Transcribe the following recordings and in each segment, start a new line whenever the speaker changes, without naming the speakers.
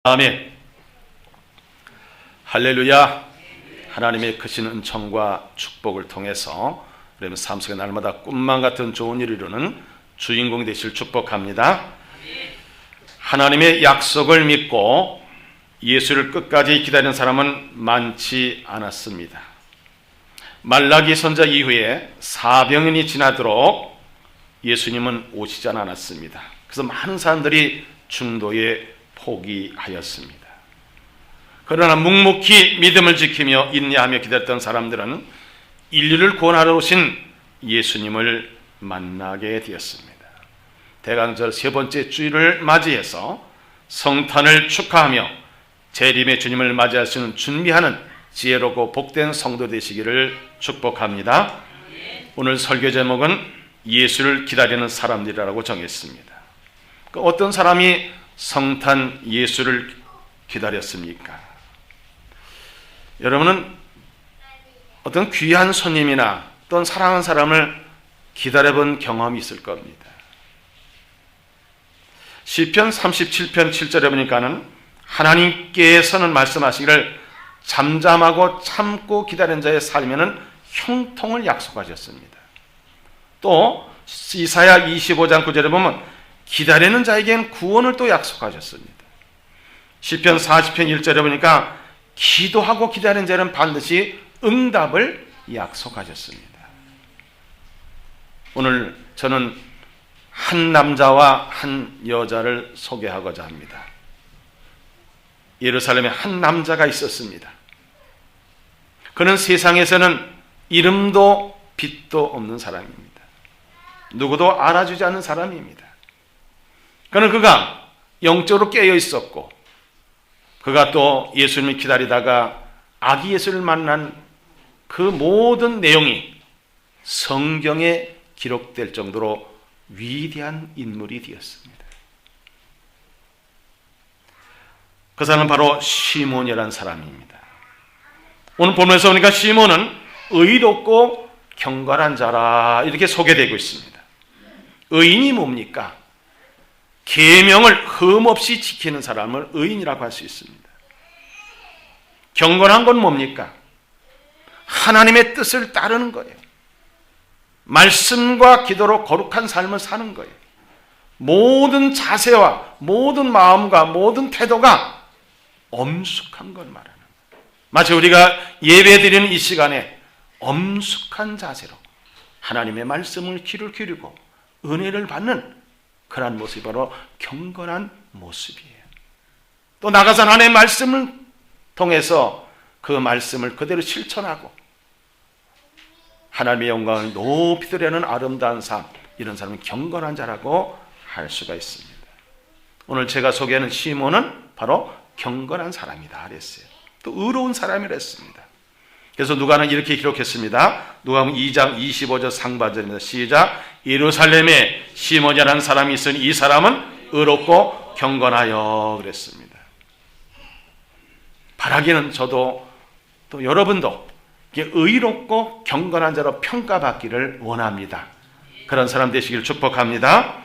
아멘. 할렐루야. 하나님의 크신 은총과 축복을 통해서 우리 삶 속에 날마다 꿈만 같은 좋은 일을 이루는 주인공이 되실 축복합니다. 하나님의 약속을 믿고 예수를 끝까지 기다리는 사람은 많지 않았습니다. 말라기 선자 이후에 400년이 지나도록 예수님은 오시지 않았습니다. 그래서 많은 사람들이 중도에 포기하였습니다. 그러나 묵묵히 믿음을 지키며 인내하며 기다렸던 사람들은 인류를 구원하러 오신 예수님을 만나게 되었습니다. 대강절 세 번째 주일을 맞이해서 성탄을 축하하며 재림의 주님을 맞이하시는 준비하는 지혜롭고 복된 성도 되시기를 축복합니다. 오늘 설교 제목은 예수를 기다리는 사람들이라고 정했습니다. 어떤 사람이 성탄 예수를 기다렸습니까? 여러분은 어떤 귀한 손님이나 어떤 사랑하는 사람을 기다려본 경험이 있을 겁니다. 시편 37편 7절에 보니까는 하나님께서는 말씀하시기를 잠잠하고 참고 기다린 자의 삶에는 형통을 약속하셨습니다. 또 이사야 25장 9절에 보면 기다리는 자에겐 구원을 또 약속하셨습니다. 시편 40편 1절에 보니까 기도하고 기다리는 자는 반드시 응답을 약속하셨습니다. 오늘 저는 한 남자와 한 여자를 소개하고자 합니다. 예루살렘에 한 남자가 있었습니다. 그는 세상에서는 이름도 빛도 없는 사람입니다. 누구도 알아주지 않는 사람입니다. 그가 영적으로 깨어 있었고 그가 또 예수님을 기다리다가 아기 예수를 만난 그 모든 내용이 성경에 기록될 정도로 위대한 인물이 되었습니다. 그 사람은 바로 시몬이라는 사람입니다. 오늘 보면서 보니까 시몬은 의롭고 경건한 자라 이렇게 소개되고 있습니다. 의인이 뭡니까? 계명을 흠없이 지키는 사람을 의인이라고 할 수 있습니다. 경건한 건 뭡니까? 하나님의 뜻을 따르는 거예요. 말씀과 기도로 거룩한 삶을 사는 거예요. 모든 자세와 모든 마음과 모든 태도가 엄숙한 걸 말하는 거예요. 마치 우리가 예배드리는 이 시간에 엄숙한 자세로 하나님의 말씀을 귀를 기울이고 은혜를 받는 그러한 모습이 바로 경건한 모습이에요. 또 나가서 하나님의 말씀을 통해서 그 말씀을 그대로 실천하고 하나님의 영광을 높이 드리는 아름다운 삶, 이런 사람은 경건한 자라고 할 수가 있습니다. 오늘 제가 소개하는 시몬은 바로 경건한 사람이다 그랬어요. 또 의로운 사람이라 했습니다. 그래서 누가는 이렇게 기록했습니다. 누가복음 2장 25절 상반절입니다. 시작. 예루살렘에 시몬이라는 사람이 있으니 이 사람은 의롭고 경건하여 그랬습니다. 바라기는 저도 또 여러분도 의롭고 경건한 자로 평가받기를 원합니다. 그런 사람 되시기를 축복합니다.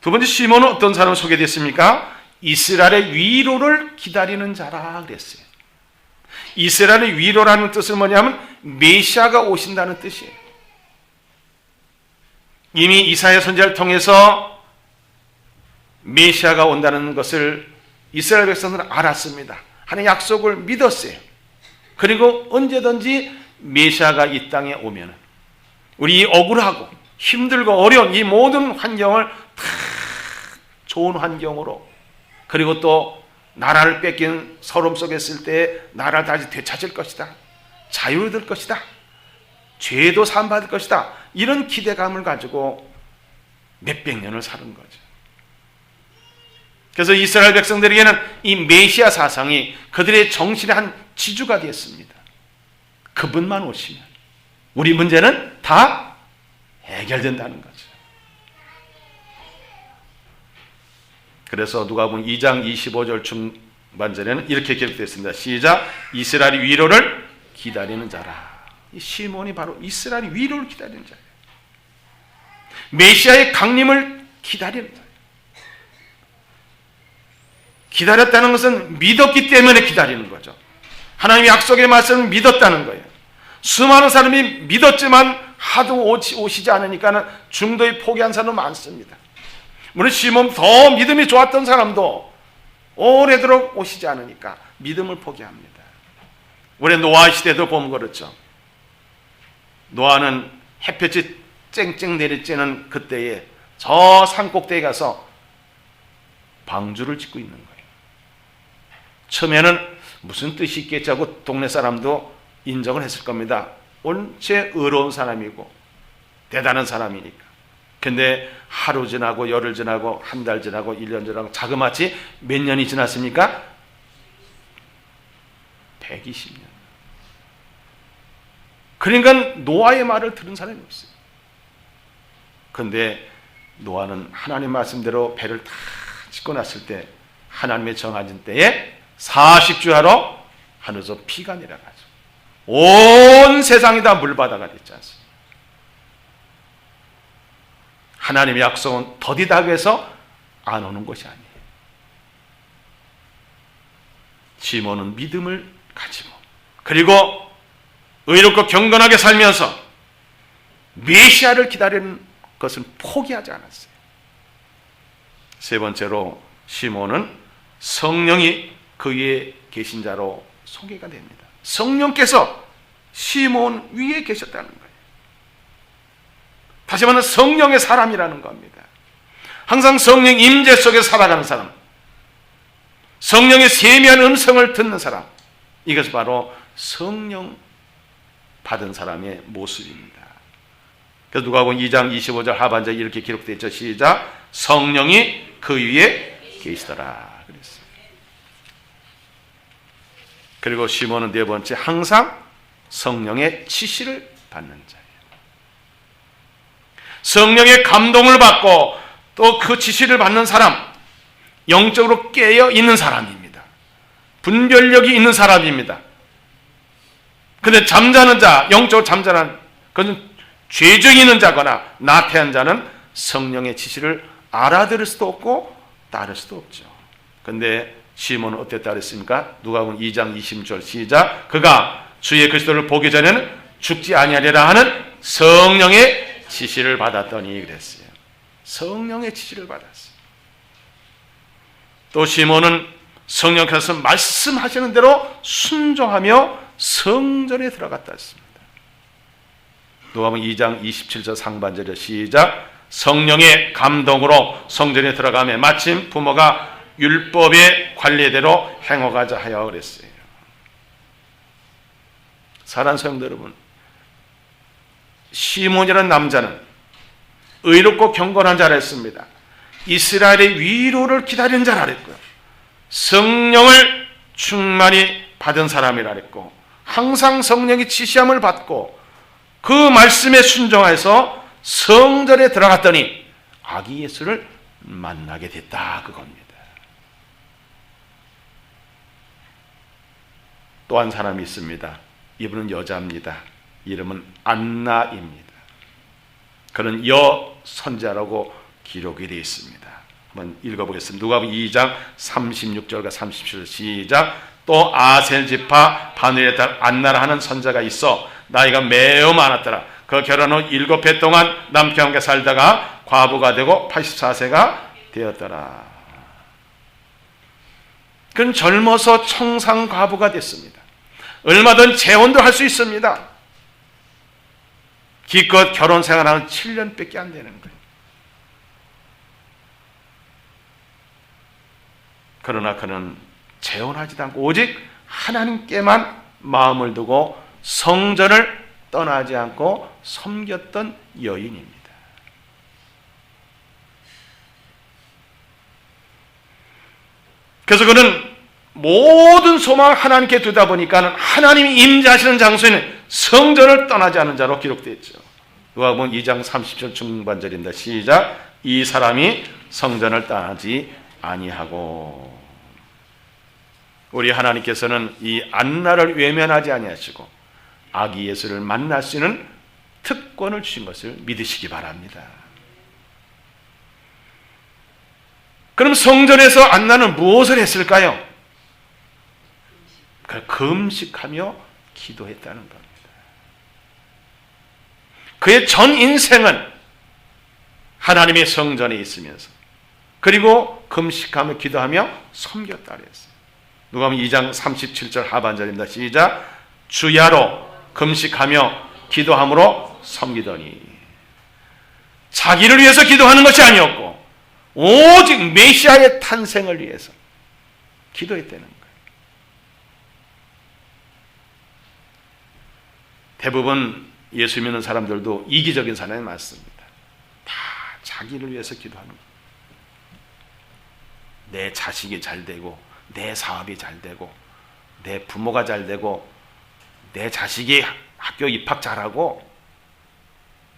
두 번째 시몬은 어떤 사람을 소개됐습니까? 이스라엘의 위로를 기다리는 자라 그랬어요. 이스라엘의 위로라는 뜻은 뭐냐면 메시아가 오신다는 뜻이에요. 이미 이사야 선지자를 통해서 메시아가 온다는 것을 이스라엘 백성들은 알았습니다. 하나님의 약속을 믿었어요. 그리고 언제든지 메시아가 이 땅에 오면 우리 억울하고 힘들고 어려운 이 모든 환경을 다 좋은 환경으로, 그리고 또 나라를 뺏긴 서름 속에 있을 때 나라를 다시 되찾을 것이다, 자유를 얻을 것이다, 죄도 사함받을 것이다, 이런 기대감을 가지고 몇백 년을 사는 거죠. 그래서 이스라엘 백성들에게는 이 메시아 사상이 그들의 정신의 한 지주가 되었습니다. 그분만 오시면 우리 문제는 다 해결된다는 거죠. 그래서 누가복음 2장 25절 중반절에는 이렇게 기록되어 있습니다. 시작. 이스라엘의 위로를 기다리는 자라. 이 시몬이 바로 이스라엘의 위로를 기다리는 자예요. 메시아의 강림을 기다리는 자예요. 기다렸다는 것은 믿었기 때문에 기다리는 거죠. 하나님의 약속의 말씀을 믿었다는 거예요. 수많은 사람이 믿었지만 하도 오시지 않으니까 중도에 포기한 사람도 많습니다. 물론 시몬 더 믿음이 좋았던 사람도 오래도록 오시지 않으니까 믿음을 포기합니다. 우리 노아 시대도 보면 그렇죠. 노아는 햇볕이 쨍쨍 내리쬐는 그때에 저 산꼭대기에 가서 방주를 짓고 있는 거예요. 처음에는 무슨 뜻이 있겠지 하고 동네 사람도 인정을 했을 겁니다. 원체 의로운 사람이고 대단한 사람이니까. 근데 하루 지나고 열흘 지나고 한 달 지나고 1년 지나고 자그마치 몇 년이 지났습니까? 120년. 그러니까 노아의 말을 들은 사람이 없어요. 그런데 노아는 하나님 말씀대로 배를 다 짓고 났을 때 하나님의 정하신 때에 40주 하러 하늘에서 비가 내려가죠. 온 세상이 다 물바다가 됐지 않습니까? 하나님의 약속은 더디다고 해서 안 오는 것이 아니에요. 시몬은 믿음을 가지고 그리고 의롭고 경건하게 살면서 메시아를 기다리는 것을 포기하지 않았어요. 세 번째로 시몬은 성령이 그 위에 계신 자로 소개가 됩니다. 성령께서 시몬 위에 계셨다는 거예요. 다시 말하면 성령의 사람이라는 겁니다. 항상 성령 임재 속에 살아가는 사람, 성령의 세미한 음성을 듣는 사람, 이것이 바로 성령 받은 사람의 모습입니다. 그래서 누가복음 2장 25절 하반절에 이렇게 기록되어 있죠. 시작. 성령이 그 위에 계시더라 그랬어요. 그리고 시몬은 네 번째, 항상 성령의 지시를 받는 자예요. 성령의 감동을 받고 또 그 지시를 받는 사람, 영적으로 깨어 있는 사람입니다. 분별력이 있는 사람입니다. 그런데 잠자는 자, 영적으로 잠자는, 그것은 죄증 있는 자거나 나태한 자는 성령의 지시를 알아들을 수도 없고 따를 수도 없죠. 그런데 시몬은 어땠다 그랬습니까? 누가복음 2장 20절 시작. 그가 주의 그리스도를 보기 전에는 죽지 아니하리라 하는 성령의 지시를 받았더니 그랬어요. 성령의 지시를 받았어요. 또 시몬은 성령께서 말씀하시는 대로 순종하며 성전에 들어갔다 했습니다. 누가복음 2장 27절 상반절에 시작. 성령의 감동으로 성전에 들어가며 마침 부모가 율법의 관례대로 행하고자 하여 그랬어요. 사랑하는 성도 여러분, 시몬이라는 남자는 의롭고 경건한 자라 했습니다. 이스라엘의 위로를 기다리는 자라 했고요. 성령을 충만히 받은 사람이라 했고 항상 성령의 지시함을 받고 그 말씀에 순종해서 성전에 들어갔더니 아기 예수를 만나게 됐다 그겁니다. 또 한 사람이 있습니다. 이분은 여자입니다. 이름은 안나입니다. 그는 여선자라고 기록이 되어 있습니다. 한번 읽어보겠습니다. 누가복음 2장 36절과 37절 시작. 또 아셀 지파 바누엘의 딸 안나라 하는 선자가 있어 나이가 매우 많았더라. 그 결혼 후 7해 동안 남편과 함께 살다가 과부가 되고 84세가 되었더라. 그는 젊어서 청상 과부가 됐습니다. 얼마든 재혼도 할 수 있습니다. 기껏 결혼 생활하는 7년밖에 안 되는 거예요. 그러나 그는 재혼하지도 않고 오직 하나님께만 마음을 두고 성전을 떠나지 않고 섬겼던 여인입니다. 그래서 그는 모든 소망을 하나님께 두다 보니까 하나님이 임재하시는 장소에는 성전을 떠나지 않은 자로 기록되어 있죠. 누가복음 2장 30절 중반절입니다. 시작. 이 사람이 성전을 떠나지 아니하고. 우리 하나님께서는 이 안나를 외면하지 아니하시고 아기 예수를 만날 수 있는 특권을 주신 것을 믿으시기 바랍니다. 그럼 성전에서 안나는 무엇을 했을까요? 금식하며 기도했다는 겁니다. 그의 전 인생은 하나님의 성전에 있으면서 그리고 금식하며 기도하며 섬겼다 그랬어요. 누가복음 2장 37절 하반절입니다. 시작. 주야로 금식하며 기도함으로 섬기더니. 자기를 위해서 기도하는 것이 아니었고 오직 메시아의 탄생을 위해서 기도했다는 거예요. 대부분 예수 믿는 사람들도 이기적인 사람이 많습니다. 다 자기를 위해서 기도하는 거예요. 내 자식이 잘 되고 내 사업이 잘 되고 내 부모가 잘 되고 내 자식이 학교 입학 잘하고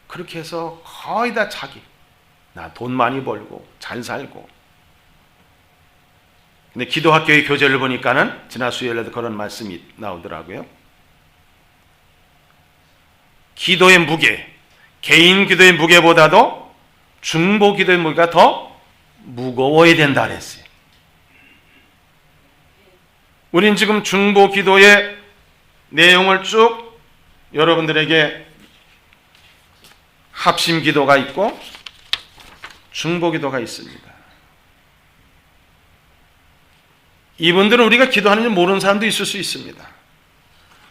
그렇게 해서 거의 다 자기. 나 돈 많이 벌고 잘 살고. 근데 기도학교의 교재를 보니까는 지난 수요일에도 그런 말씀이 나오더라고요. 기도의 무게, 개인 기도의 무게보다도 중보 기도의 무게가 더 무거워야 된다 그랬어요. 우린 지금 중보 기도의 내용을 쭉 여러분들에게 합심 기도가 있고 중보 기도가 있습니다. 이분들은 우리가 기도하는지 모르는 사람도 있을 수 있습니다.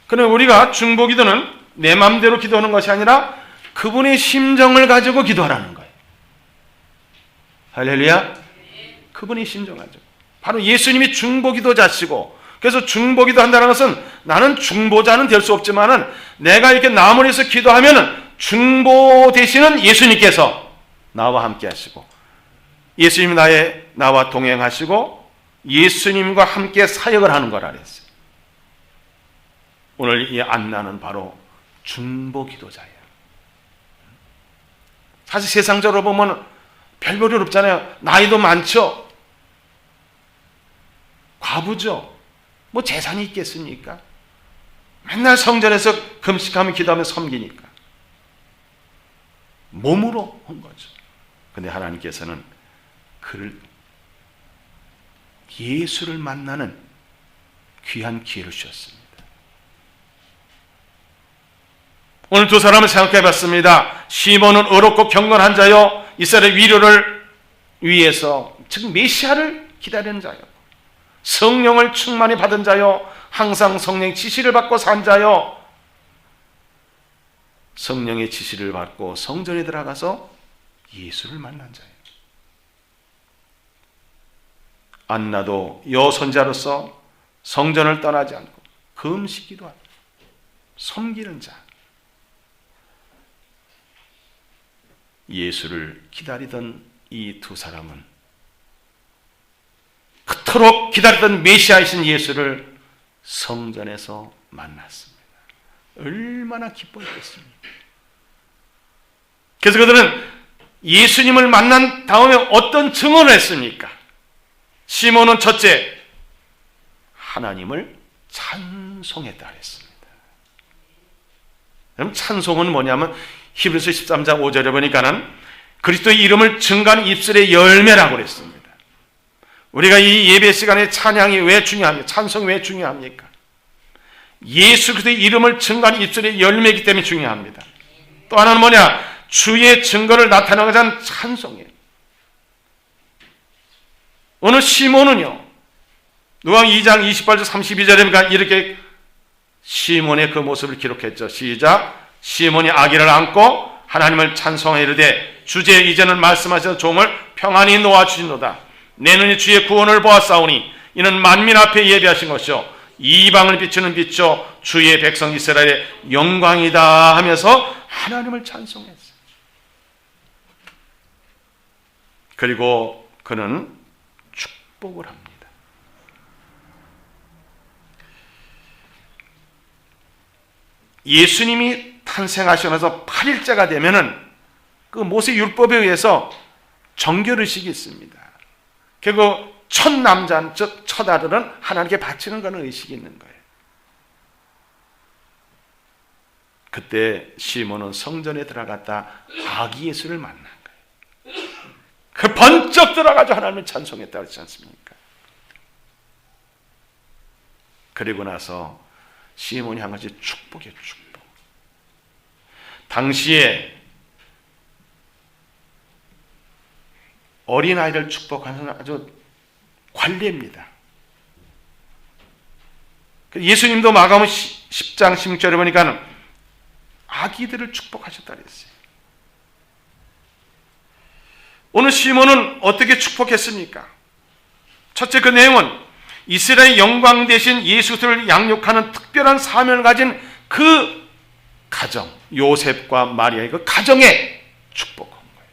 그러나 우리가 중보 기도는 내 마음대로 기도하는 것이 아니라 그분의 심정을 가지고 기도하라는 거예요. 할렐루야. 그분의 심정 가지고. 바로 예수님이 중보 기도자시고, 그래서 중보 기도한다는 것은 나는 중보자는 될 수 없지만은 내가 이렇게 남을 위해서 기도하면은 중보 되시는 예수님께서 나와 함께 하시고 예수님이 나와 동행하시고 예수님과 함께 사역을 하는 거라 그랬어요. 오늘 이 안나는 바로 중보 기도자예요. 사실 세상적으로 보면 별 볼일 없잖아요. 나이도 많죠. 과부죠. 뭐 재산이 있겠습니까? 맨날 성전에서 금식하며 기도하며 섬기니까. 몸으로 한 거죠. 근데 하나님께서는 그를 예수를 만나는 귀한 기회를 주셨습니다. 오늘 두 사람을 생각해 봤습니다. 시몬은 의롭고 경건한 자요, 이스라엘의 위로를 위해서, 즉 메시아를 기다리는 자요, 성령을 충만히 받은 자요, 항상 성령의 지시를 받고 산 자요, 성령의 지시를 받고 성전에 들어가서 예수를 만난 자예요. 안나도 여선자로서 성전을 떠나지 않고 금식기도 하고 섬기는 자, 예수를 기다리던 이 두 사람은 그토록 기다리던 메시아이신 예수를 성전에서 만났습니다. 얼마나 기뻐했겠습니까? 그래서 그들은 예수님을 만난 다음에 어떤 증언을 했습니까? 시몬은 첫째, 하나님을 찬송했다 했습니다. 그럼 찬송은 뭐냐면 히브리서 13장 5절에 보니까는 그리스도의 이름을 증거하는 입술의 열매라고 그랬습니다. 우리가 이 예배 시간에 찬양이 왜 중요합니까? 찬송이 왜 중요합니까? 예수 그리스도의 이름을 증거하는 입술의 열매이기 때문에 중요합니다. 또 하나는 뭐냐? 주의 증거를 나타내는 것은 찬송이에요. 오늘 시몬은요, 누가복음 2장 28절 32절에 이렇게 시몬의 그 모습을 기록했죠. 시작. 시몬이 아기를 안고 하나님을 찬송하여 이르되 주제 이제는 말씀하셔서 종을 평안히 놓아주시노다. 내 눈이 주의 구원을 보았사오니 이는 만민 앞에 예비하신 것이요 이방을 비추는 빛이요 주의 백성 이스라엘의 영광이다 하면서 하나님을 찬송했어요. 그리고 그는 축복을 합니다. 예수님이 탄생하시고 나서 8일째가 되면은 그 모세 율법에 의해서 정결의식이 있습니다. 그리고 첫 남자, 즉 첫 아들은 하나님께 바치는 그런 의식이 있는 거예요. 그때 시몬은 성전에 들어갔다 아기 예수를 만난 거예요. 그 번쩍 들어가지고 하나님을 찬송했다 그러지 않습니까? 그리고 나서 시몬이 한 가지 축복이에요. 축복. 당시에 어린아이를 축복하는 아주 관례입니다. 예수님도 마가복음 10장 16절에 보니까 아기들을 축복하셨다 그랬어요. 오늘 시몬은 어떻게 축복했습니까? 첫째, 그 내용은 이스라엘 영광 대신 예수를 양육하는 특별한 사명을 가진 그 가정, 요셉과 마리아의 그 가정에 축복한 거예요.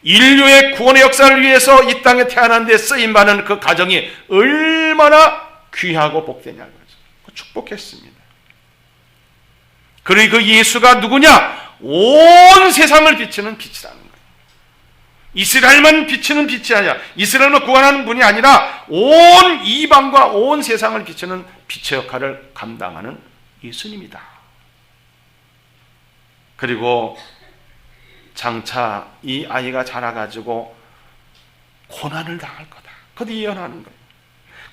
인류의 구원의 역사를 위해서 이 땅에 태어난 데 쓰임받는 그 가정이 얼마나 귀하고 복되냐는 거죠. 축복했습니다. 그리고 그 예수가 누구냐? 온 세상을 비추는 빛이라는 거예요. 이스라엘만 비추는 빛이 아니라, 이스라엘만 구원하는 분이 아니라 온 이방과 온 세상을 비추는 빛의 역할을 감당하는 예수님이다. 그리고 장차 이 아이가 자라가지고 고난을 당할 거다. 그것도 예언하는 거예요.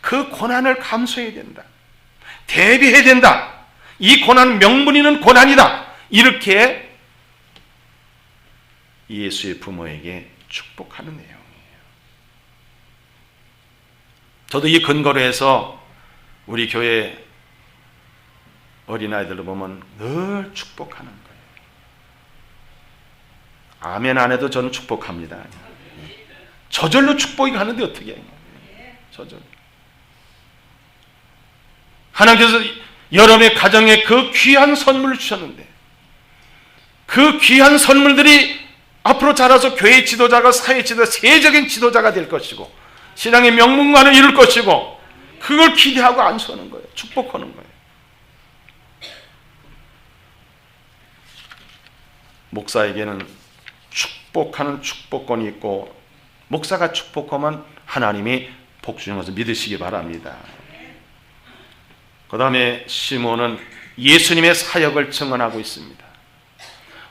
그 고난을 감수해야 된다. 대비해야 된다. 이 고난은 명분 있는 고난이다. 이렇게 예수의 부모에게 축복하는 내용이에요. 저도 이 근거로 해서 우리 교회 어린아이들을 보면 늘 축복하는 거예요. 아멘 안 해도 저는 축복합니다. 저절로 축복이 가는데 어떻게 해요? 저절로. 하나님께서 여러분의 가정에 그 귀한 선물을 주셨는데 그 귀한 선물들이 앞으로 자라서 교회 지도자가 사회 지도자, 세적인 지도자가 될 것이고 신앙의 명문관을 이룰 것이고 그걸 기대하고 안수하는 거예요. 축복하는 거예요. 목사에게는 축복하는 축복권이 있고 목사가 축복하면 하나님이 복 주는 것을 믿으시기 바랍니다. 그 다음에 시몬은 예수님의 사역을 증언하고 있습니다.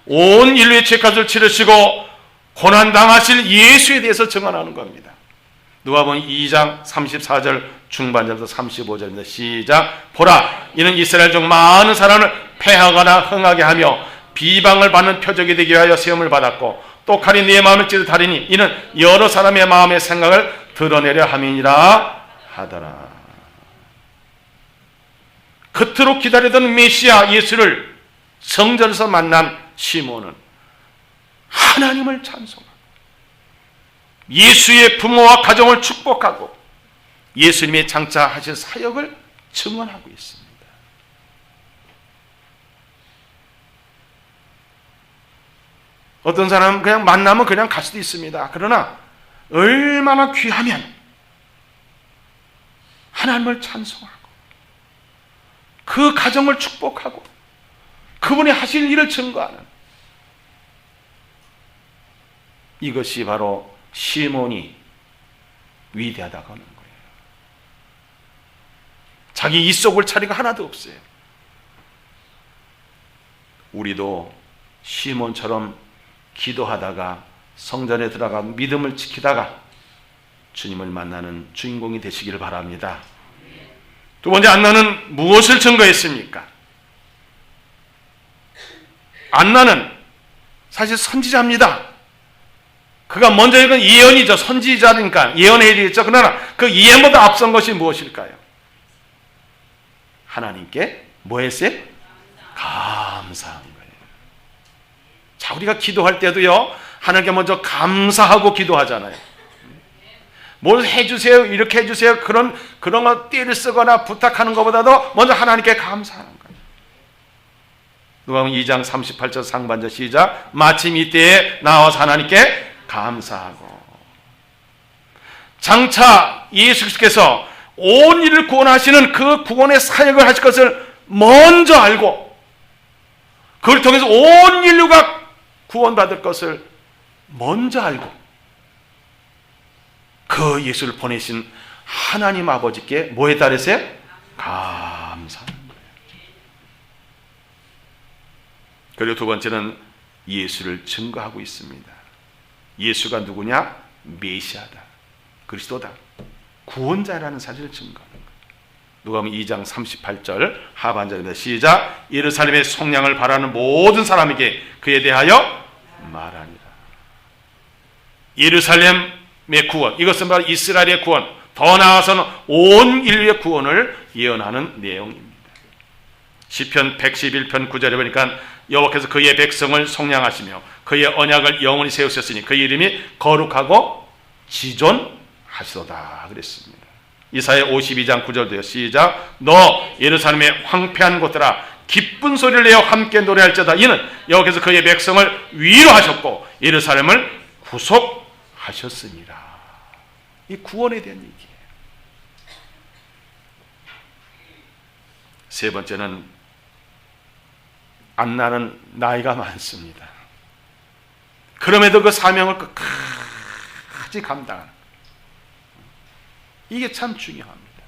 온 인류의 죄값을 치르시고 고난당하실 예수에 대해서 증언하는 겁니다. 누가복음 2장 34절 중반절부터 35절입니다. 시작. 보라, 이는 이스라엘 중 많은 사람을 패하거나 흥하게 하며 비방을 받는 표적이 되기 위하여 시험을 받았고 또 칼이 네 마음을 찌르다리니 이는 여러 사람의 마음의 생각을 드러내려 함이니라 하더라. 그토록 기다리던 메시아 예수를 성전에서 만난 시몬은 하나님을 찬송하고 예수의 부모와 가정을 축복하고 예수님의 장차 하실 사역을 증언하고 있습니다. 어떤 사람은 그냥 만나면 그냥 갈 수도 있습니다. 그러나 얼마나 귀하면 하나님을 찬송하고 그 가정을 축복하고 그분이 하실 일을 증거하는 이것이 바로 시몬이 위대하다고 하는 거예요. 자기 이속을 차리가 하나도 없어요. 우리도 시몬처럼 기도하다가 성전에 들어가 믿음을 지키다가 주님을 만나는 주인공이 되시기를 바랍니다. 두 번째, 안나는 무엇을 증거했습니까? 안나는 사실 선지자입니다. 그가 먼저 읽은 예언이죠. 선지자니까 예언해야 되겠죠. 그러나 그 예언보다 앞선 것이 무엇일까요? 하나님께 뭐 했어요? 감사한 거예요. 자, 우리가 기도할 때도요, 하나님께 먼저 감사하고 기도하잖아요. 뭘 해주세요, 이렇게 해주세요, 그런 거 띠를 쓰거나 부탁하는 것보다도 먼저 하나님께 감사하는 거예요. 누가복음 2장 38절 상반절 시작. 마침 이때에 나와서 하나님께 감사하고. 장차 예수 그리스도께서 온 일을 구원하시는 그 구원의 사역을 하실 것을 먼저 알고 그걸 통해서 온 인류가 구원받을 것을 먼저 알고 그 예수를 보내신 하나님 아버지께 뭐에 따르세요? 감사하는 거예요. 그리고 두 번째는 예수를 증거하고 있습니다. 예수가 누구냐? 메시아다, 그리스도다, 구원자라는 사실을 증거하는 거예요. 누가복음 2장 38절 하반절입니다. 시작. 예루살렘의 속량을 바라는 모든 사람에게 그에 대하여 말하니라. 예루살렘의 구원, 이것은 바로 이스라엘의 구원, 더 나아가서는 온 인류의 구원을 예언하는 내용입니다. 시편 111편 9절에 보니까 여호와께서 그의 백성을 속량하시며 그의 언약을 영원히 세우셨으니 그의 이름이 거룩하고 지존하시도다 그랬습니다. 이사야 52장 9절도요. 시작. 너 예루살렘의 황폐한 곳들아 기쁜 소리를 내어 함께 노래할지어다. 이는 여호와께서 그의 백성을 위로하셨고 예루살렘을 구속하셨습니다. 이 구원에 대한 얘기예요. 세 번째는 안나는 나이가 많습니다. 그럼에도 그 사명을 끝까지 감당하는, 이게 참 중요합니다.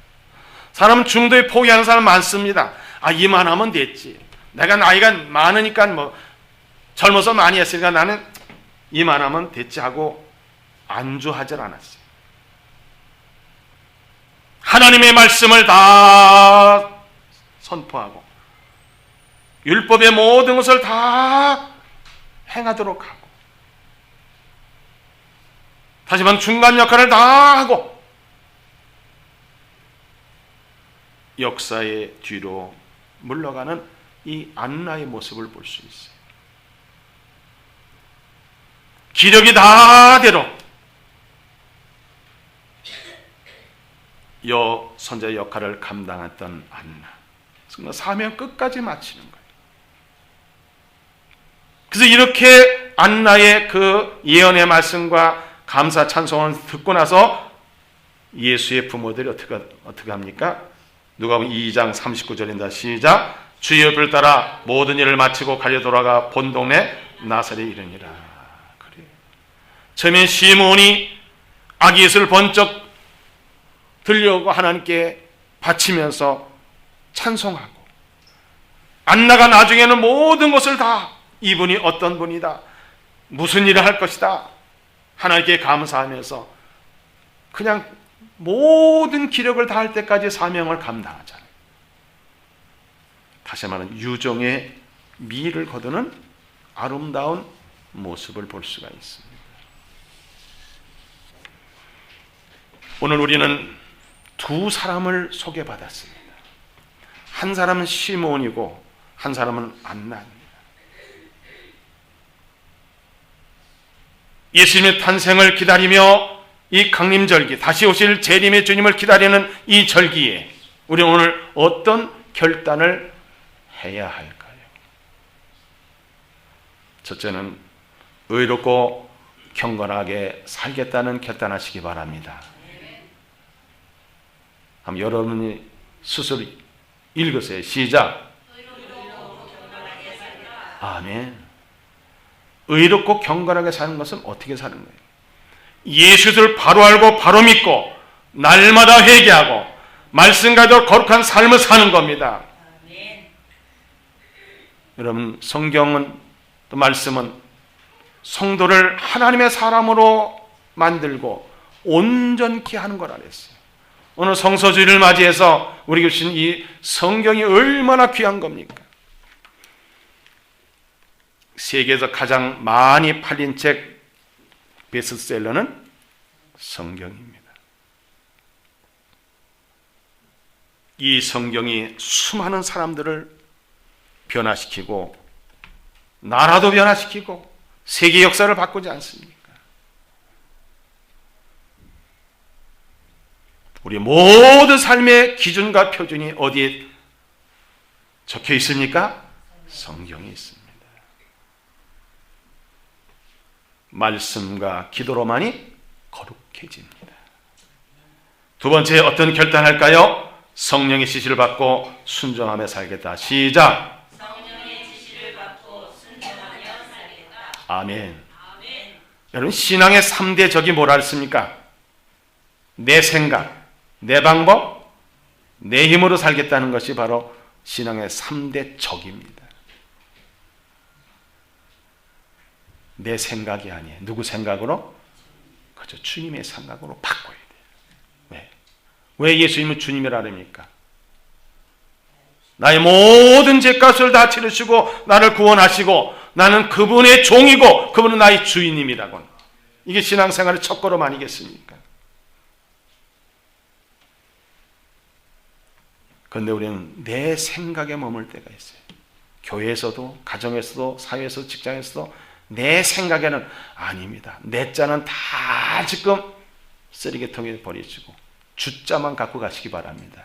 사람은 중도에 포기하는 사람 많습니다. 이만하면 됐지, 내가 나이가 많으니까 젊어서 많이 했으니까 나는 이만하면 됐지 하고 안주하질 않았어요. 하나님의 말씀을 다 선포하고 율법의 모든 것을 다 행하도록 하고, 다시 말하면 중간 역할을 다 하고 역사의 뒤로 물러가는 이 안나의 모습을 볼 수 있어요. 기력이 다 되로 여선자의 역할을 감당했던 안나, 정말 사명 끝까지 마치는 거예요. 그래서 이렇게 안나의 그 예언의 말씀과 감사 찬송을 듣고 나서 예수의 부모들이 어떻게 합니까? 누가복음 2장 39절입니다. 시작. 주의 옆을 따라 모든 일을 마치고 가려 돌아가 본 동네 나사렛에 이르니라. 그래. 처음에 시몬이 아기 예수를 번쩍 들려오고 하나님께 바치면서 찬송하고, 안나가 나중에는 모든 것을 다 이분이 어떤 분이다, 무슨 일을 할 것이다 하나님께 감사하면서 그냥 모든 기력을 다할 때까지 사명을 감당하잖아요. 다시 말하면 유종의 미를 거두는 아름다운 모습을 볼 수가 있습니다. 오늘 우리는 두 사람을 소개받았습니다. 한 사람은 시몬이고 한 사람은 안나입니다. 예수님의 탄생을 기다리며 이 강림절기, 다시 오실 재림의 주님을 기다리는 이 절기에 우리 오늘 어떤 결단을 해야 할까요? 첫째는 의롭고 경건하게 살겠다는 결단하시기 바랍니다. 한번 여러분이 스스로 읽으세요. 시작. 아멘. 의롭고 경건하게 사는 것은 어떻게 사는 거예요? 예수를 바로 알고 바로 믿고 날마다 회개하고 말씀과도 거룩한 삶을 사는 겁니다. 여러분, 성경은 또 말씀은 성도를 하나님의 사람으로 만들고 온전케 하는 거라 그랬어요. 오늘 성서주의를 맞이해서 우리에게 주신 이 성경이 얼마나 귀한 겁니까? 세계에서 가장 많이 팔린 책 베스트셀러는 성경입니다. 이 성경이 수많은 사람들을 변화시키고 나라도 변화시키고 세계 역사를 바꾸지 않습니까? 우리 모든 삶의 기준과 표준이 어디에 적혀 있습니까? 성경에 있습니다. 말씀과 기도로만이 거룩해집니다. 두 번째, 어떤 결단할까요? 성령의 지시를 받고 순종하며 살겠다. 시작. 성령의 지시를 받고 순종하며 살겠다. 아멘. 아멘. 여러분, 신앙의 3대 적이 뭐라 했습니까? 내 생각, 내 방법, 내 힘으로 살겠다는 것이 바로 신앙의 3대 적입니다. 내 생각이 아니에요. 누구 생각으로? 그죠. 주님의 생각으로 바꿔야 돼요. 왜? 왜 예수님은 주님이라 합니까? 나의 모든 죄값을 다 치르시고 나를 구원하시고 나는 그분의 종이고 그분은 나의 주인님이라고. 이게 신앙생활의 첫걸음 아니겠습니까? 그런데 우리는 내 생각에 머물 때가 있어요. 교회에서도 가정에서도 사회에서도 직장에서도 내 생각에는 아닙니다. 내 자는 다 지금 쓰레기통에 버리시고 주자만 갖고 가시기 바랍니다.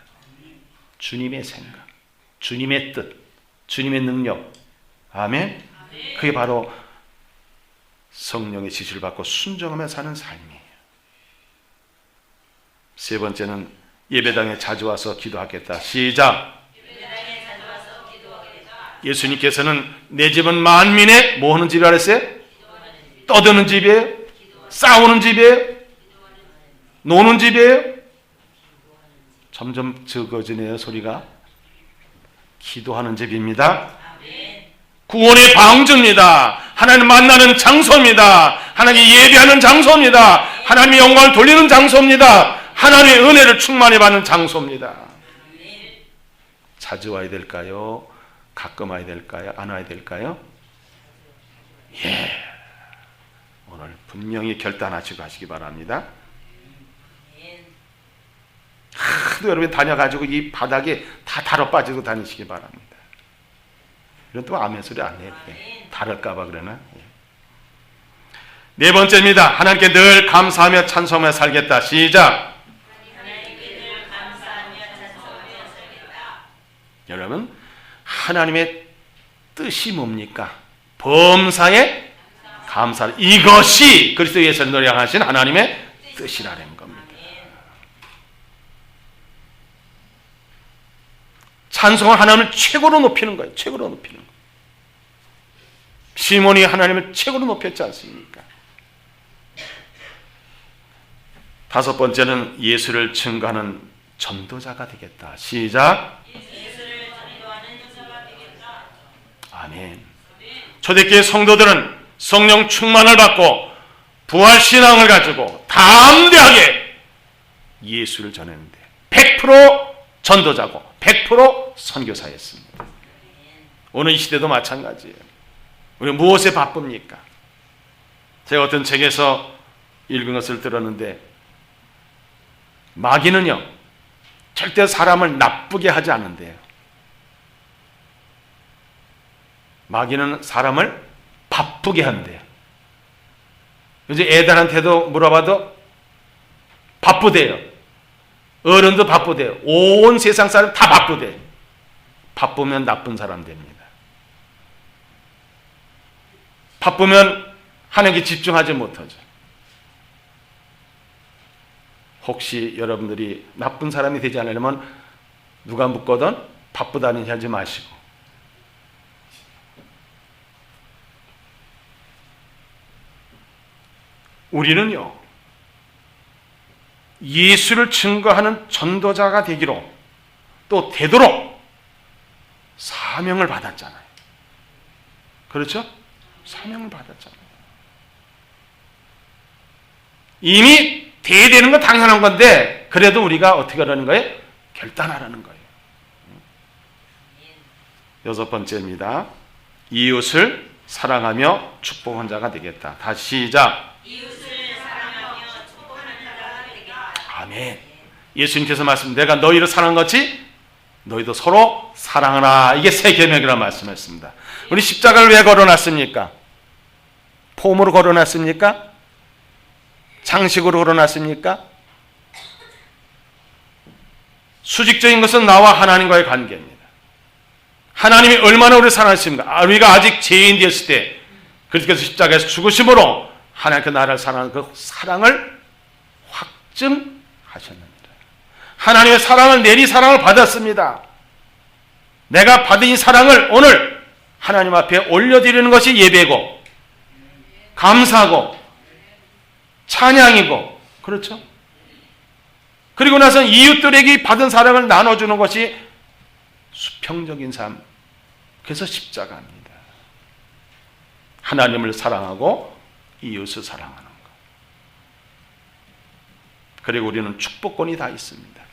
주님의 생각, 주님의 뜻, 주님의 능력. 아멘. 그게 바로 성령의 지시를 받고 순종하며 사는 삶이에요. 세 번째는 예배당에 자주 와서 기도하겠다. 시작. 예수님께서는 내 집은 만민의 뭐 하는 집이라 그랬어요? 떠드는 집이에요? 싸우는 집이에요? 노는 집이에요? 점점 적어지네요, 소리가. 기도하는 집입니다. 구원의 방주입니다. 하나님 만나는 장소입니다. 하나님 예배하는 장소입니다. 하나님의 영광을 돌리는 장소입니다. 하나님의 은혜를 충만히 받는 장소입니다. 자주 와야 될까요? 가끔 와야 될까요? 안 와야 될까요? 예. 오늘 분명히 결단하시고 가시기 바랍니다. 하도 여러분 다녀가지고 이 바닥에 다 달아 빠지고 다니시기 바랍니다. 이런 또 아멘 소리 안 해요. 다를까봐 그러나. 네 번째입니다. 하나님께 늘 감사하며 찬송하며 살겠다. 시작. 하나님께 늘 감사하며 찬송하며 살겠다. 여러분, 하나님의 뜻이 뭡니까? 범사에 감사. 이것이 그리스도 예수를 노래하신 하나님의 뜻이라는 겁니다. 찬송은 하나님을 최고로 높이는 거예요. 최고로 높이는 거예요. 시몬이 하나님을 최고로 높였지 않습니까? 다섯 번째는 예수를 증거하는 전도자가 되겠다. 시작. 예수를 전도하는 전도자가 되겠다. 아멘. 초대교회 성도들은 성령 충만을 받고 부활 신앙을 가지고 담대하게 예수를 전했는데 100% 전도자고 100% 선교사였습니다. 오늘 이 시대도 마찬가지예요. 우리 무엇에 바쁩니까? 제가 어떤 책에서 읽은 것을 들었는데 마귀는요 절대 사람을 나쁘게 하지 않는데요. 마귀는 사람을 바쁘게 한대요. 이제 애들한테도 물어봐도 바쁘대요. 어른도 바쁘대요. 온 세상 사람 다 바쁘대요. 바쁘면 나쁜 사람 됩니다. 바쁘면 하나님께 집중하지 못하죠. 혹시 여러분들이 나쁜 사람이 되지 않으려면 누가 묻거든 바쁘다니 하지 마시고 우리는요 예수를 증거하는 전도자가 되기로 또 되도록 사명을 받았잖아요. 그렇죠? 사명을 받았잖아요. 이미 돼야 되는 건 당연한 건데 그래도 우리가 어떻게 하라는 거예요? 결단하라는 거예요. 여섯 번째입니다. 이웃을 사랑하며 축복한 자가 되겠다. 다시 시작. 이웃을 사랑하며 축복하는 자가 되겠다. 아멘. 예수님께서 말씀, 내가 너희를 사랑한 것이 너희도 서로 사랑하라. 이게 새 계명이라는 말씀했습니다. 우리 십자가를 왜 걸어놨습니까? 폼으로 걸어놨습니까? 장식으로 걸어놨습니까? 수직적인 것은 나와 하나님과의 관계입니다. 하나님이 얼마나 우리를 사랑하십니까? 우리가 아직 죄인 되었을 때 그리스도께서 십자가에서 죽으심으로 하나님께 나를 사랑하는 그 사랑을 확증하셨습니다. 하나님의 사랑을 내리 사랑을 받았습니다. 내가 받은 이 사랑을 오늘 하나님 앞에 올려드리는 것이 예배고 감사하고 찬양이고 그렇죠? 그리고 나서 이웃들에게 받은 사랑을 나눠주는 것이 수평적인 삶. 그래서 십자가입니다. 하나님을 사랑하고 이웃을 사랑하는 것. 그리고 우리는 축복권이 다 있습니다.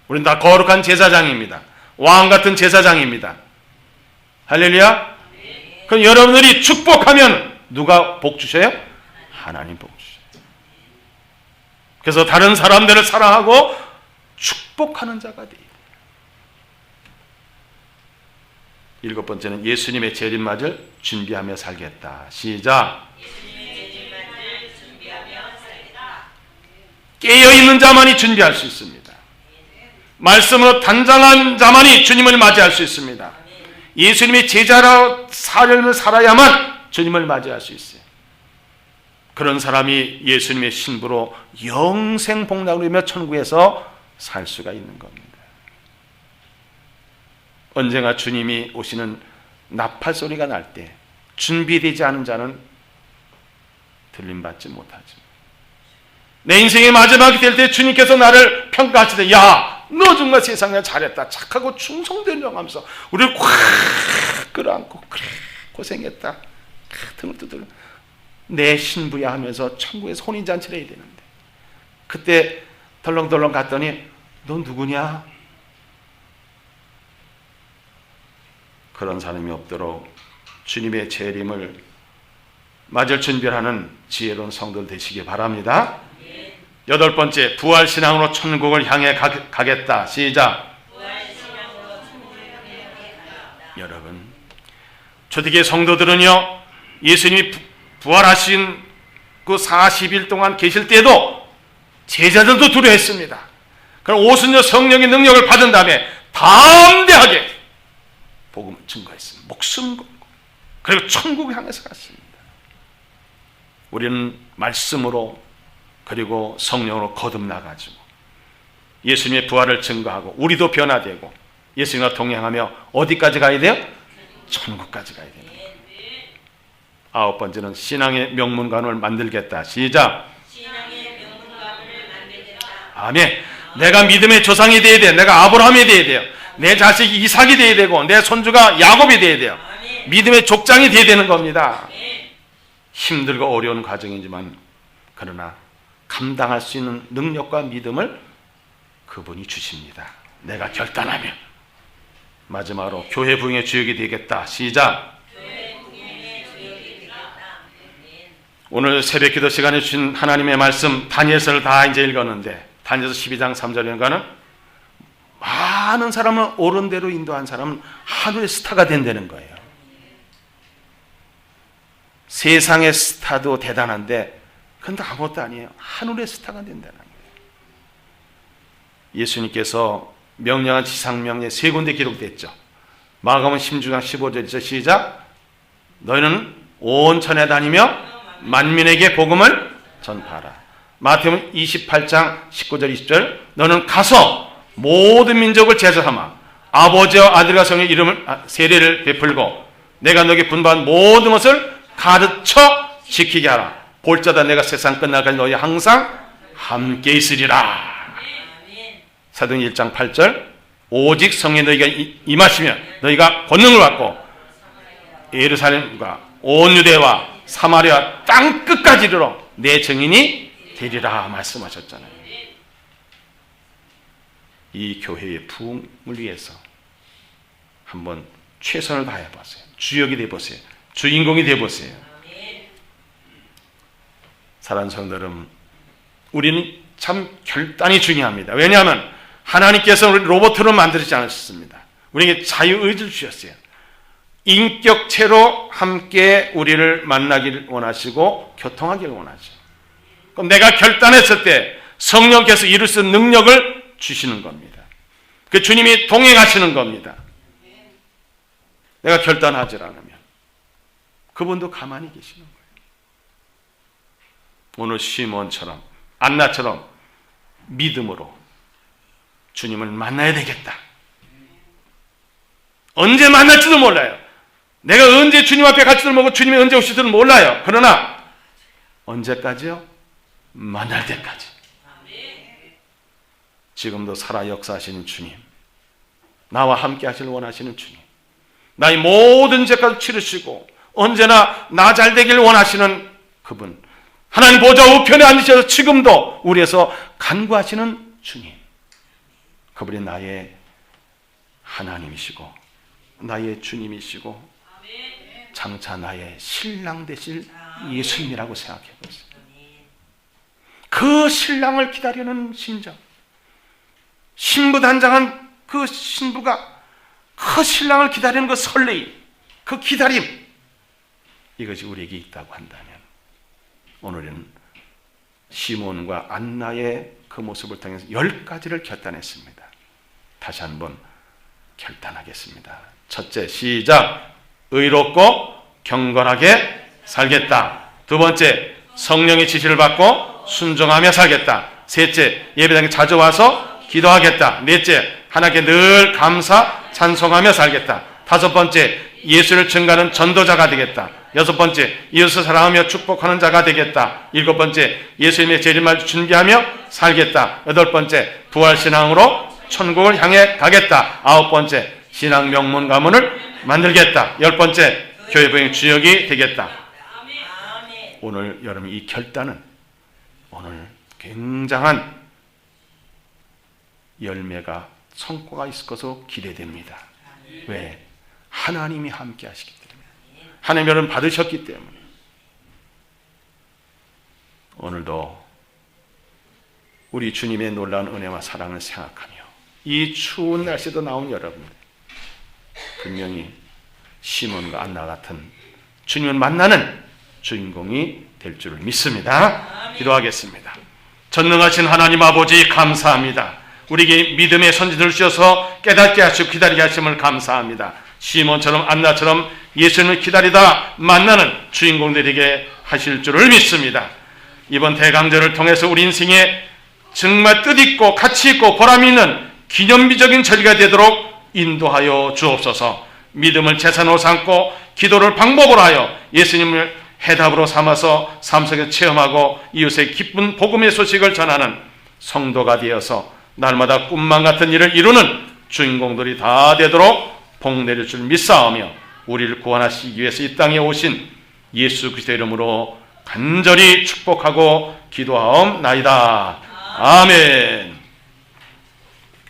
우리는 다 거룩한 제사장입니다. 왕 같은 제사장입니다. 할렐루야. 그럼 여러분들이 축복하면 누가 복 주셔요? 하나님 복 주셔요. 그래서 다른 사람들을 사랑하고 축복하는 자가 돼요. 7번째는 예수님의 재림맞을 준비하며 살겠다. 시작. 깨어있는 자만이 준비할 수 있습니다. 말씀으로 단장한 자만이 주님을 맞이할 수 있습니다. 예수님의 제자라 삶을 살아야만 주님을 맞이할 수 있어요. 그런 사람이 예수님의 신부로 영생 복락을 누리며 천국에서 살 수가 있는 겁니다. 언젠가 주님이 오시는 나팔 소리가 날 때 준비되지 않은 자는 들림받지 못하죠. 내 인생의 마지막이 될 때 주님께서 나를 평가하시되 야, 너 정말 세상에 잘했다, 착하고 충성되려고 하면서 우리를 콱 끌어안고 그래 고생했다 등을 두드려 내 신부야 하면서 천국에서 혼인잔치를 해야 되는데 그때 덜렁덜렁 갔더니 넌 누구냐? 그런 사람이 없도록 주님의 재림을 맞을 준비하는 지혜로운 성도들 되시기 바랍니다. 8번째, 부활신앙으로 천국을 향해 가겠다. 시작. 여러분, 초대교회 성도들은요, 예수님이 부활하신 그 40일 동안 계실 때도 제자들도 두려워했습니다. 그럼 오순절 성령의 능력을 받은 다음에 담대하게 복음을 증거했습니다. 목숨 걸고 그리고 천국을 향해서 갔습니다. 우리는 말씀으로 그리고 성령으로 거듭나가지고 예수님의 부활을 증거하고 우리도 변화되고 예수님과 동행하며 어디까지 가야 돼요? 천국까지 가야 됩니다. 9번째는 신앙의 명문관을 만들겠다. 시작.
신앙의 명문관을 만들겠다.
아멘. 내가 믿음의 조상이 돼야 돼. 내가 아브라함이 돼야 돼요. 내 자식이 이삭이 돼야 되고 내 손주가 야곱이 돼야 돼요. 믿음의 족장이 돼야 되는 겁니다. 힘들고 어려운 과정이지만 그러나 감당할 수 있는 능력과 믿음을 그분이 주십니다. 내가 결단하면. 마지막으로 교회 부흥의 주역이 되겠다. 시작. 오늘 새벽 기도 시간에 주신 하나님의 말씀 다니엘서를 다 이제 읽었는데 다니엘서 12장 3절인가는 많은 사람을 옳은 대로 인도한 사람은 하늘의 스타가 된다는 거예요. 세상의 스타도 대단한데 그건 아무것도 아니에요. 하늘의 스타가 된다는 거예요. 예수님께서 명령한 지상명령에 3군데 기록됐죠. 마가복음 16장 15절이죠. 시작. 너희는 온 천에 다니며 만민에게 복음을 전파하라. 마태복음 28장 19절 20절 너는 가서 모든 민족을 제자삼아 아버지와 아들과 성령의 이름을 세례를 베풀고 내가 너에게 분부한 모든 것을 가르쳐 지키게 하라. 볼자다 내가 세상 끝날까지 너희 항상 함께 있으리라. 사도행 1장 8절 오직 성령이 너희가 임하시면 너희가 권능을 받고 예루살렘과 온 유대와 사마리아 땅 끝까지 이르러 내 증인이 되리라 말씀하셨잖아요. 이 교회의 부흥을 위해서 한번 최선을 다해 보세요. 주역이 돼 보세요. 주인공이 돼 보세요. 사랑하는 성도들, 우리는 참 결단이 중요합니다. 왜냐하면 하나님께서 우리 로봇으로 만들지 않으셨습니다. 우리에게 자유의지를 주셨어요. 인격체로 함께 우리를 만나기를 원하시고 교통하기를 원하죠. 그럼 내가 결단했을 때 성령께서 이룰 수 있는 능력을 주시는 겁니다. 그 주님이 동행하시는 겁니다. 내가 결단하지 않으면 그분도 가만히 계시는 거예요. 오늘 시몬처럼 안나처럼 믿음으로 주님을 만나야 되겠다. 언제 만날지도 몰라요. 내가 언제 주님 앞에 갈지도 모르고 주님이 언제 오실지도 몰라요. 그러나 언제까지요? 만날 때까지. 지금도 살아 역사하시는 주님, 나와 함께 하시길 원하시는 주님, 나의 모든 죄까지 치르시고 언제나 나 잘 되길 원하시는 그분, 하나님 보좌 우편에 앉으셔서 지금도 우리에서 간구하시는 주님, 그분이 나의 하나님이시고 나의 주님이시고 장차 나의 신랑 되실 예수님이라고 생각해 보세요. 그 신랑을 기다리는 심정, 신부단장한 그 신부가 그 신랑을 기다리는 그 설레임, 그 기다림, 이것이 우리에게 있다고 한다면 오늘은 시몬과 안나의 그 모습을 통해서 10가지를 결단했습니다. 다시 한번 결단하겠습니다. 첫째, 시작. 의롭고 경건하게 살겠다. 두 번째, 성령의 지시를 받고 순종하며 살겠다. 셋째, 예배당에 자주 와서 기도하겠다. 넷째, 하나님께 늘 감사 찬송하며 살겠다. 다섯 번째, 예수를 증거하는 전도자가 되겠다. 여섯 번째, 이웃을 사랑하며 축복하는 자가 되겠다. 일곱 번째, 예수님의 재림을 준비하며 살겠다. 여덟 번째, 부활신앙으로 천국을 향해 가겠다. 아홉 번째, 신앙 명문 가문을 만들겠다. 열 번째, 교회부의 주역이 되겠다. 오늘 여러분 이 결단은 오늘 굉장한 열매가 성과가 있을 것으로 기대됩니다. 왜? 하나님이 함께 하시기 때문에, 하나님 여러분 받으셨기 때문에. 오늘도 우리 주님의 놀라운 은혜와 사랑을 생각하며 이 추운 날씨도 나온 여러분들, 분명히 시몬과 안나 같은 주님을 만나는 주인공이 될 줄을 믿습니다. 기도하겠습니다. 전능하신 하나님 아버지 감사합니다. 우리에게 믿음의 선지자를 주셔서 깨닫게 하시고 기다리게 하심을 감사합니다. 시몬처럼 안나처럼 예수님을 기다리다 만나는 주인공들에게 하실 줄을 믿습니다. 이번 대강절을 통해서 우리 인생에 정말 뜻있고 가치있고 보람있는 기념비적인 절기가 되도록 인도하여 주옵소서. 믿음을 재산으로 삼고 기도를 방법으로 하여 예수님을 해답으로 삼아서 삶 속에 체험하고 이웃의 기쁜 복음의 소식을 전하는 성도가 되어서 날마다 꿈만 같은 일을 이루는 주인공들이 다 되도록 복 내릴 줄 믿사오며 우리를 구원하시기 위해서 이 땅에 오신 예수 그리스도의 이름으로 간절히 축복하고 기도하옵나이다. 아멘.